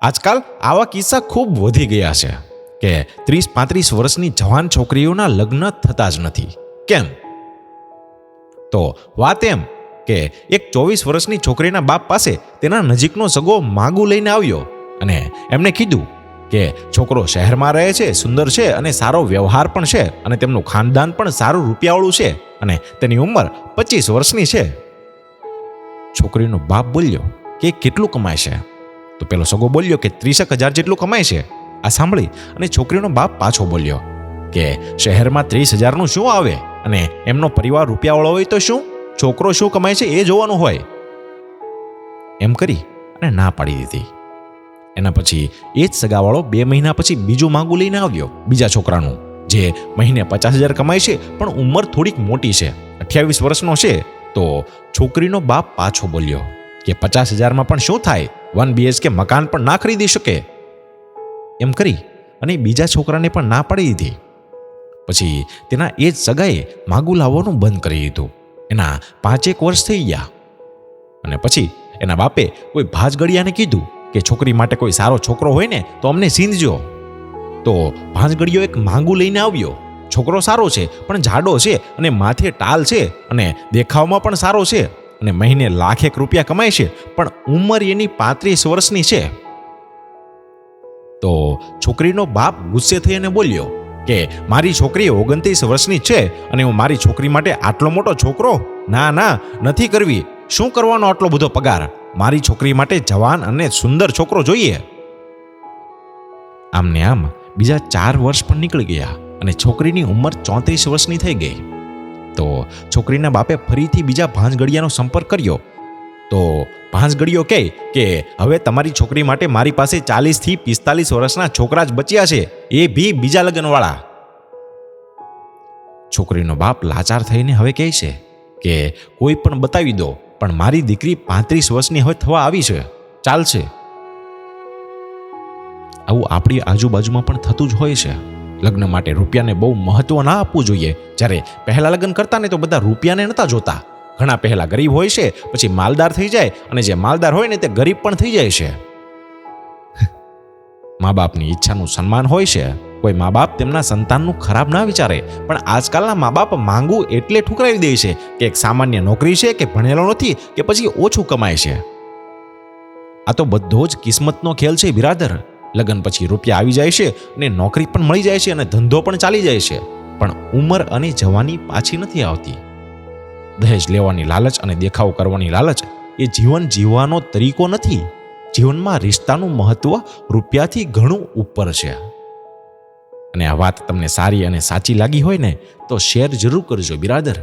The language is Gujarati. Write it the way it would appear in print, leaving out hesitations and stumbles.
આજકાલ આવા કિસ્સા ખૂબ વધી ગયા છે કે 30-35 વર્ષની જવાન છોકરીઓના લગ્ન થતા જ નથી. કેમ? તો વાત એમ કે એક 24 વર્ષની છોકરીના બાપ પાસે તેના નજીકનો સગો માગું લઈને આવ્યો અને એમને કીધું કે છોકરો શહેરમાં રહે છે, સુંદર છે અને સારો વ્યવહાર પણ છે અને તેમનું ખાનદાન પણ સારું રૂપિયાવાળું છે અને તેની ઉંમર 25 વર્ષની છે. છોકરીનો બાપ બોલ્યો કે કેટલું કમાય છે? તો પેલો સગો બોલ્યો કે 30,000 જેટલું કમાય છે. આ સાંભળી અને છોકરીનો બાપ પાછો બોલ્યો કે શહેરમાં 30,000નું શું આવે અને એમનો પરિવાર રૂપિયાવાળો હોય તો શું, છોકરો શું કમાય છે એ જોવાનું હોય. એમ કરી અને ના પાડી દીધી. એના પછી એ જ સગાવાળો 2 મહિના પછી બીજું માગું લઈને આવ્યો, બીજા છોકરાનું, જે મહિને 50,000 કમાય છે પણ ઉંમર થોડીક મોટી છે, 28 વર્ષનો છે. તો છોકરીનો બાપ પાછો બોલ્યો કે 50,000માં પણ શું થાય, 1 BHK મકાન પણ ના ખરીદી શકે. એમ કરી અને બીજા છોકરાને પણ ના પાડી દીધી. પછી તેના એ જ સગાએ માગું લાવવાનું બંધ કરી દીધું. એના 5-1 વર્ષ થઈ ગયા અને પછી એના બાપે કોઈ ભાંજગડિયાને કીધું કે છોકરી માટે કોઈ સારો છોકરો હોય ને તો અમને સીંધજો. તો ભાંજગડિયો એક માગું લઈને આવ્યો. છોકરો સારો છે પણ જાડો છે અને માથે ટાલ છે અને દેખાવમાં પણ સારો છે અને મહિને લાખેક રૂપિયા કમાય છે પણ ઉંમર એની 35 વર્ષની છે. તો છોકરીનો બાપ ગુસ્સે થઈ અને બોલ્યો કે મારી છોકરી 29 વર્ષની છે અને હું મારી છોકરી માટે આટલો મોટો છોકરો? ના, નથી કરવી. શું કરવાનો આટલો બધો પગાર? મારી છોકરી માટે જવાન અને સુંદર છોકરો જોઈએ. આમને આમ બીજા 4 વર્ષ પણ નીકળી ગયા અને છોકરીની ઉંમર 34 વર્ષની થઈ ગઈ. તો છોકરીના બાપે ફરીથી બીજા ભાંજગડિયાનો સંપર્ક કર્યો. તો ભાંજગડિયો કહે કે હવે તમારી છોકરી માટે મારી પાસે 40 થી 45 વર્ષના છોકરા જ બચ્યા છે, એ બી બીજા લગ્નવાળા. છોકરીનો બાપ લાચાર થઈને હવે કહે છે કે કોઈ પણ બતાવી દો, પણ મારી દીકરી 35 વર્ષની હવે થવા આવી છે, ચાલશે. આવું આપણી આજુબાજુમાં પણ થતું જ હોય છે. લગ્ન માટે રૂપિયાને બહુ મહત્વ ના આપવું જોઈએ. જ્યારે પહેલા લગ્ન કરતા ને તો બધા રૂપિયાને નહોતા જોતા. ઘણા પહેલા ગરીબ હોય છે, પછી માલદાર થઈ જાય અને જે માલદાર હોય ને તે ગરીબ પણ થઈ જાય છે. મા બાપની ઈચ્છાનું સન્માન હોય છે. કોઈ મા બાપ તેમના સંતાનનું ખરાબ ના વિચારે, પણ આજકાલના મા બાપ માંગું એટલે ઠુકરાવી દે છે કે એક સામાન્ય નોકરી છે કે ભણેલો નથી કે પછી ઓછું કમાય છે. આ તો બધો જ કિસ્મતનો ખેલ છે બિરાદર. લગ્ન પછી રૂપિયા આવી જાય છે અને નોકરી પણ મળી જાય છે અને ધંધો પણ ચાલી જાય છે, પણ ઉંમર અને જવાની પાછી નથી આવતી. દહેજ લેવાની લાલચ અને દેખાવ કરવાની લાલચ એ જીવન જીવવાનો તરીકો નથી. જીવનમાં રિશ્તાનું મહત્વ રૂપિયાથી ઘણું ઉપર છે. અને આ વાત તમને સારી અને સાચી લાગી હોય ને તો શેર જરૂર કરજો બિરાદર.